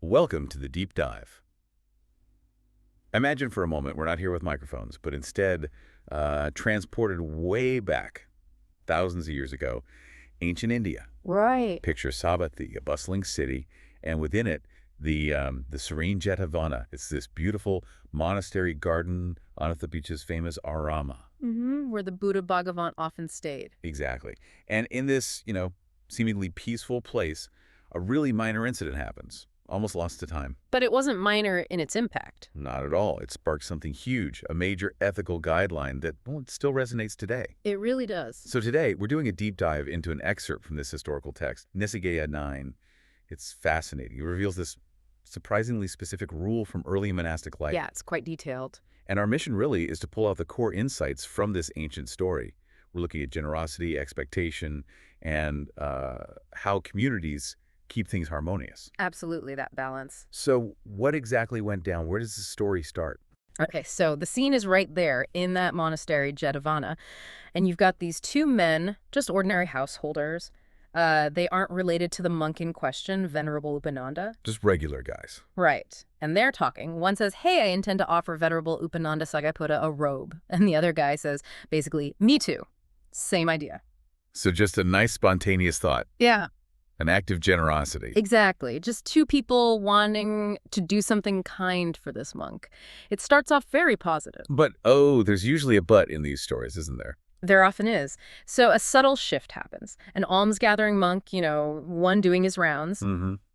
Welcome to the deep dive. Imagine for a moment we're not here with microphones, but instead transported way back, thousands of years ago, ancient India. Right. Picture Savatthi, a bustling city, and within it, the serene Jetavana. It's this beautiful monastery garden on the beach's famous Arama. Where the Buddha Bhagavan often stayed. Exactly. And in this, seemingly peaceful place, a really minor incident happens. Almost lost to time. But it wasn't minor in its impact. Not at all. It sparked something huge, a major ethical guideline that, well, it still resonates today. It really does. So today, we're doing a deep dive into an excerpt from this historical text, Nissaggiya 9. It's fascinating. It reveals this surprisingly specific rule from early monastic life. Yeah, it's quite detailed. And our mission really is to pull out the core insights from this ancient story. We're looking at generosity, expectation, and how communities keep things harmonious. Absolutely, that balance. So what exactly went down? Where does the story start? Okay, so the scene is right there in that monastery, Jetavana. And you've got these two men, just ordinary householders. They aren't related to the monk in question, Venerable Upananda. Just regular guys. Right. And they're talking. One says, hey, I intend to offer Venerable Upananda Sagaputta a robe. And the other guy says, basically, me too. Same idea. So just a nice spontaneous thought. Yeah. An act of generosity. Exactly. Just two people wanting to do something kind for this monk. It starts off very positive. But, oh, there's usually a but in these stories, isn't there? There often is. So a subtle shift happens. An alms-gathering monk, one doing his rounds,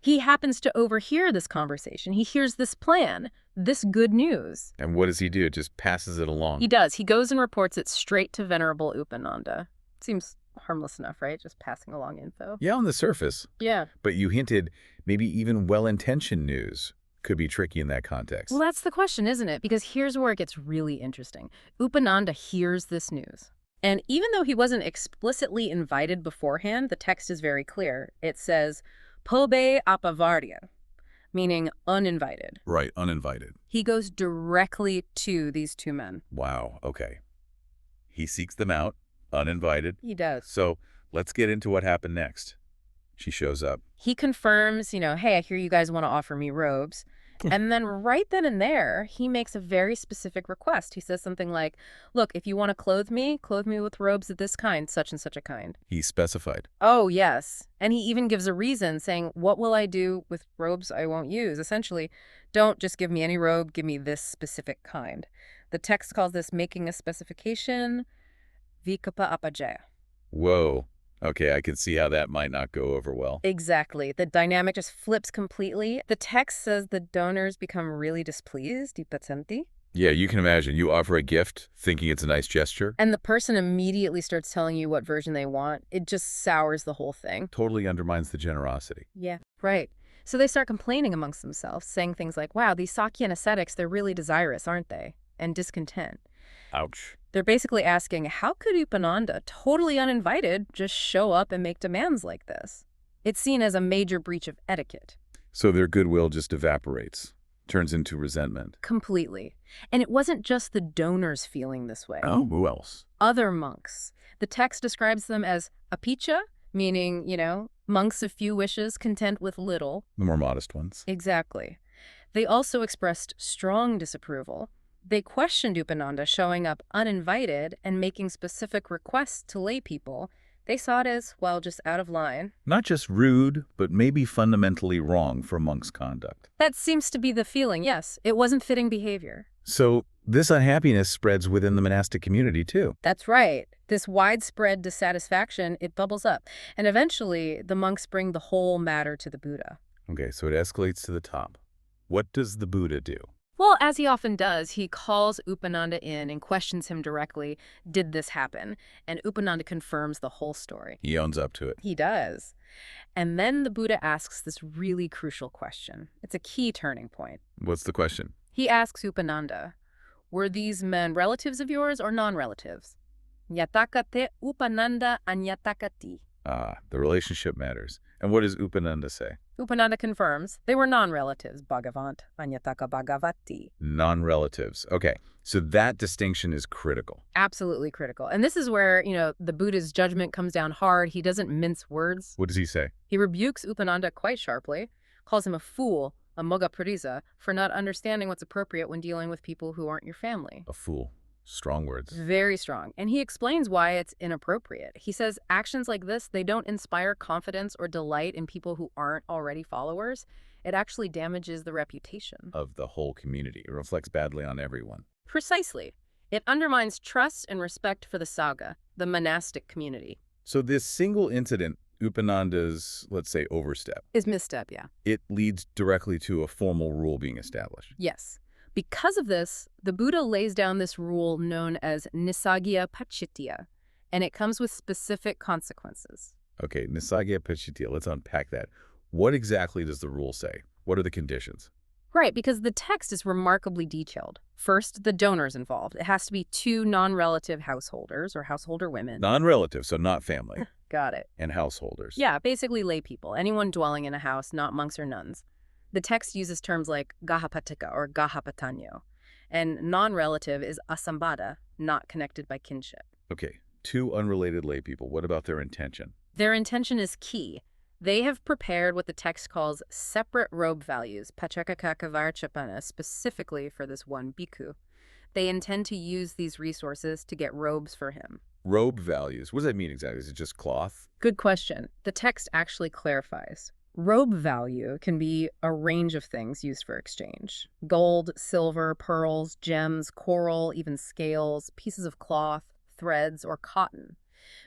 he happens to overhear this conversation. He hears this plan, this good news. And what does he do? Just passes it along. He does. He goes and reports it straight to Venerable Upananda. Seems harmless enough, right? Just passing along info. Yeah, on the surface. Yeah. But you hinted maybe even well-intentioned news could be tricky in that context. Well, that's the question, isn't it? Because here's where it gets really interesting. Upananda hears this news. And even though he wasn't explicitly invited beforehand, the text is very clear. It says, Pobe apavarya, meaning uninvited. Right, uninvited. He goes directly to these two men. Wow, okay. He seeks them out, uninvited. He does. So let's get into what happened next. She shows up. He confirms, hey, I hear you guys want to offer me robes. And then right then and there, he makes a very specific request. He says something like, look, if you want to clothe me with robes of this kind, such and such a kind. He specified. Oh, yes. And he even gives a reason saying, what will I do with robes I won't use? Essentially, don't just give me any robe, give me this specific kind. The text calls this making a specification, vikapa apajaya. Whoa. Okay, I can see how that might not go over well. Exactly. The dynamic just flips completely. The text says the donors become really displeased, ipatsenti. Yeah, you can imagine. You offer a gift thinking it's a nice gesture. And the person immediately starts telling you what version they want. It just sours the whole thing. Totally undermines the generosity. Yeah, right. So they start complaining amongst themselves, saying things like, wow, these Sakyan ascetics, they're really desirous, aren't they? And discontent. Ouch. They're basically asking, how could Upananda, totally uninvited, just show up and make demands like this? It's seen as a major breach of etiquette. So their goodwill just evaporates, turns into resentment. Completely. And it wasn't just the donors feeling this way. Oh, who else? Other monks. The text describes them as apicha, meaning, monks of few wishes, content with little. The more modest ones. Exactly. They also expressed strong disapproval. They questioned Upananda showing up uninvited and making specific requests to lay people. They saw it as, well, just out of line. Not just rude, but maybe fundamentally wrong for monk's conduct. That seems to be the feeling, yes. It wasn't fitting behavior. So this unhappiness spreads within the monastic community, too. That's right. This widespread dissatisfaction, it bubbles up. And eventually, the monks bring the whole matter to the Buddha. Okay, so it escalates to the top. What does the Buddha do? Well, as he often does, he calls Upananda in and questions him directly, did this happen? And Upananda confirms the whole story. He owns up to it. He does. And then the Buddha asks this really crucial question. It's a key turning point. What's the question? He asks Upananda, were these men relatives of yours or non-relatives? Nyatakate Upananda anyatakati. Ah, the relationship matters. And what does Upananda say? Upananda confirms they were non-relatives, Bhagavant, Anyataka Bhagavati. Non-relatives. Okay, so that distinction is critical. Absolutely critical. And this is where, the Buddha's judgment comes down hard. He doesn't mince words. What does he say? He rebukes Upananda quite sharply, calls him a fool, a moga for not understanding what's appropriate when dealing with people who aren't your family. A fool. Strong words. Very strong. And he explains why it's inappropriate. He says actions like this, they don't inspire confidence or delight in people who aren't already followers. It actually damages the reputation Of the whole community. It reflects badly on everyone. Precisely. It undermines trust and respect for the Saga, the monastic community. So this single incident, Upananda's, let's say, overstep, Is misstep, yeah. it leads directly to a formal rule being established. Yes. Because of this, the Buddha lays down this rule known as Nissaggiya, and it comes with specific consequences. Okay, Nissaggiya, let's unpack that. What exactly does the rule say? What are the conditions? Right, because the text is remarkably detailed. First, the donors involved. It has to be 2 non-relative householders or householder women. Non-relative, so not family. Got it. And householders. Yeah, basically lay people, anyone dwelling in a house, not monks or nuns. The text uses terms like gahapatika or gahapatanyo, and non-relative is asambada, not connected by kinship. Okay, 2 unrelated lay people. What about their intention? Their intention is key. They have prepared what the text calls separate robe values, pachakakakavarchapana, specifically for this one bhikkhu. They intend to use these resources to get robes for him. Robe values. What does that mean exactly? Is it just cloth? Good question. The text actually clarifies. Robe value can be a range of things used for exchange. Gold, silver, pearls, gems, coral, even scales, pieces of cloth, threads, or cotton.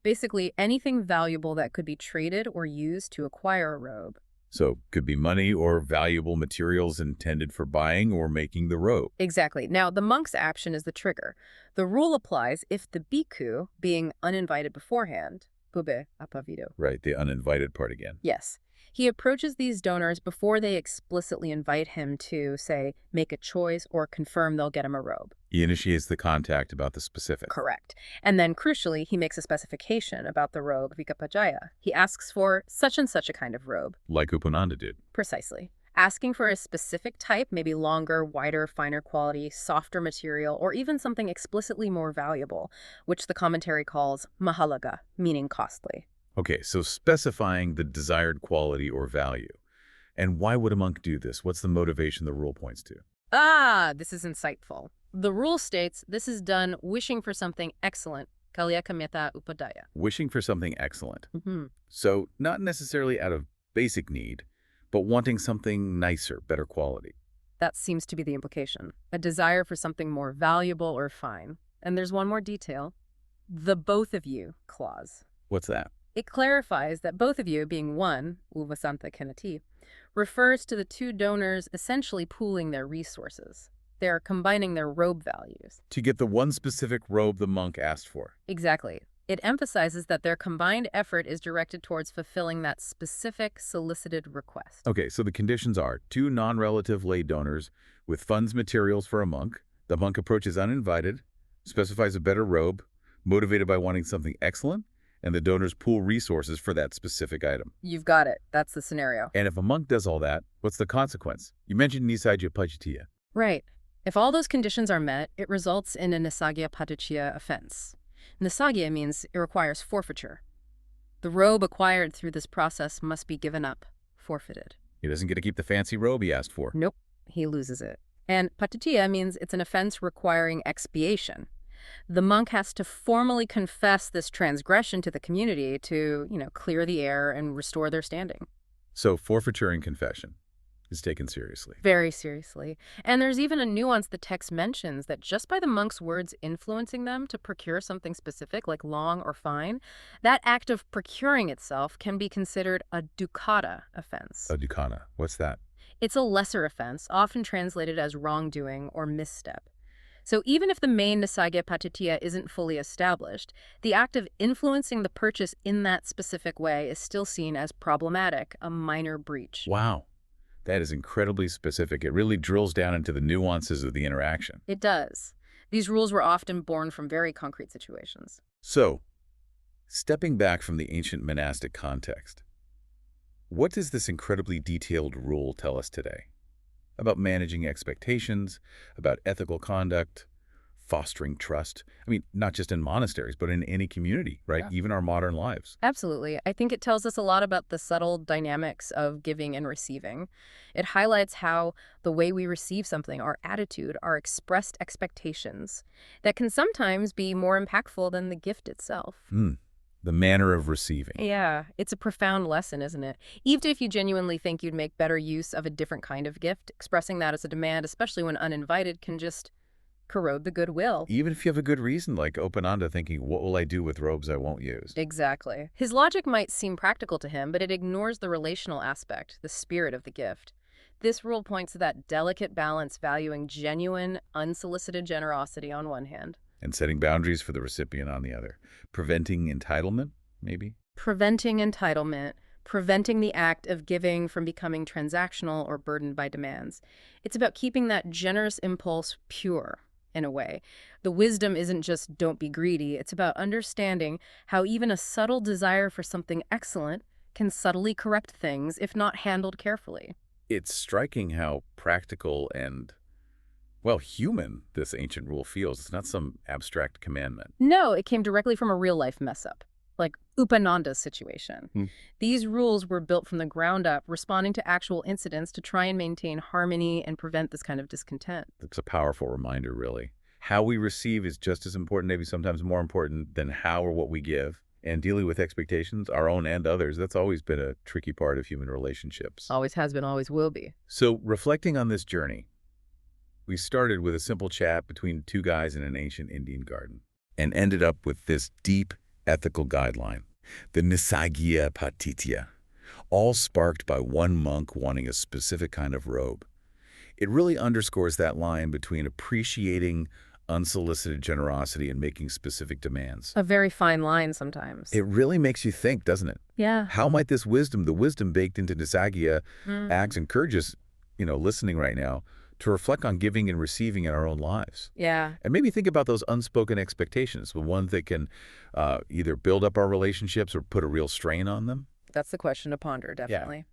Basically, anything valuable that could be traded or used to acquire a robe. So could be money or valuable materials intended for buying or making the robe. Exactly. Now, the monk's action is the trigger. The rule applies if the bhikkhu, being uninvited beforehand, bube apavido. Right, the uninvited part again. Yes. He approaches these donors before they explicitly invite him to, say, make a choice or confirm they'll get him a robe. He initiates the contact about the specific. Correct. And then, crucially, he makes a specification about the robe vikapajaya. He asks for such and such a kind of robe. Like Upananda did. Precisely. Asking for a specific type, maybe longer, wider, finer quality, softer material, or even something explicitly more valuable, which the commentary calls mahalaga, meaning costly. Okay, so specifying the desired quality or value. And why would a monk do this? What's the motivation the rule points to? Ah, this is insightful. The rule states this is done wishing for something excellent, kalyakameta upadaya. Wishing for something excellent. Mm-hmm. So not necessarily out of basic need, but wanting something nicer, better quality. That seems to be the implication. A desire for something more valuable or fine. And there's one more detail. The both of you clause. What's that? It clarifies that both of you, being one, uvasanta kenati, refers to the 2 donors essentially pooling their resources. They're combining their robe values. To get the one specific robe the monk asked for. Exactly. It emphasizes that their combined effort is directed towards fulfilling that specific solicited request. Okay, so the conditions are 2 non-relative lay donors with funds materials for a monk. The monk approaches uninvited, specifies a better robe, motivated by wanting something excellent, and the donors pool resources for that specific item. You've got it. That's the scenario. And if a monk does all that, what's the consequence? You mentioned Nissaggiya. Right. If all those conditions are met, it results in a Nissaggiya offense. Nissaggiya means it requires forfeiture. The robe acquired through this process must be given up, forfeited. He doesn't get to keep the fancy robe he asked for. Nope, he loses it. And patitiya means it's an offense requiring expiation. The monk has to formally confess this transgression to the community to, clear the air and restore their standing. So forfeiture and confession is taken seriously. Very seriously. And there's even a nuance the text mentions that just by the monk's words influencing them to procure something specific, like long or fine, that act of procuring itself can be considered a dukkata offense. A dukkata. What's that? It's a lesser offense, often translated as wrongdoing or misstep. So even if the main Nissaggiya patitiya isn't fully established, the act of influencing the purchase in that specific way is still seen as problematic, a minor breach. Wow. That is incredibly specific. It really drills down into the nuances of the interaction. It does. These rules were often born from very concrete situations. So, stepping back from the ancient monastic context, what does this incredibly detailed rule tell us today? About managing expectations, about ethical conduct, fostering trust. I mean, not just in monasteries, but in any community, right? Yeah. Even our modern lives. Absolutely. I think it tells us a lot about the subtle dynamics of giving and receiving. It highlights how the way we receive something, our attitude, our expressed expectations, that can sometimes be more impactful than the gift itself. The manner of receiving. Yeah, it's a profound lesson, isn't it? Even if you genuinely think you'd make better use of a different kind of gift, expressing that as a demand, especially when uninvited, can just corrode the goodwill. Even if you have a good reason, like Opananda thinking, what will I do with robes I won't use? Exactly. His logic might seem practical to him, but it ignores the relational aspect, the spirit of the gift. This rule points to that delicate balance valuing genuine, unsolicited generosity on one hand. And setting boundaries for the recipient on the other. Preventing entitlement, maybe? Preventing entitlement, preventing the act of giving from becoming transactional or burdened by demands. It's about keeping that generous impulse pure, in a way. The wisdom isn't just don't be greedy, it's about understanding how even a subtle desire for something excellent can subtly corrupt things if not handled carefully. It's striking how practical and, well, human this ancient rule feels. It's not some abstract commandment. No, it came directly from a real-life mess-up, like Upananda's situation. Hmm. These rules were built from the ground up, responding to actual incidents to try and maintain harmony and prevent this kind of discontent. It's a powerful reminder, really. How we receive is just as important, maybe sometimes more important than how or what we give. And dealing with expectations, our own and others, that's always been a tricky part of human relationships. Always has been, always will be. So, reflecting on this journey, we started with a simple chat between two guys in an ancient Indian garden and ended up with this deep ethical guideline, the Nissaggiya Patitya, all sparked by one monk wanting a specific kind of robe. It really underscores that line between appreciating unsolicited generosity and making specific demands. A very fine line sometimes. It really makes you think, doesn't it? Yeah. How might this wisdom, the wisdom baked into Nissaggiya acts, encourage us, listening right now, to reflect on giving and receiving in our own lives? Yeah. And maybe think about those unspoken expectations, the ones that can either build up our relationships or put a real strain on them. That's the question to ponder, definitely.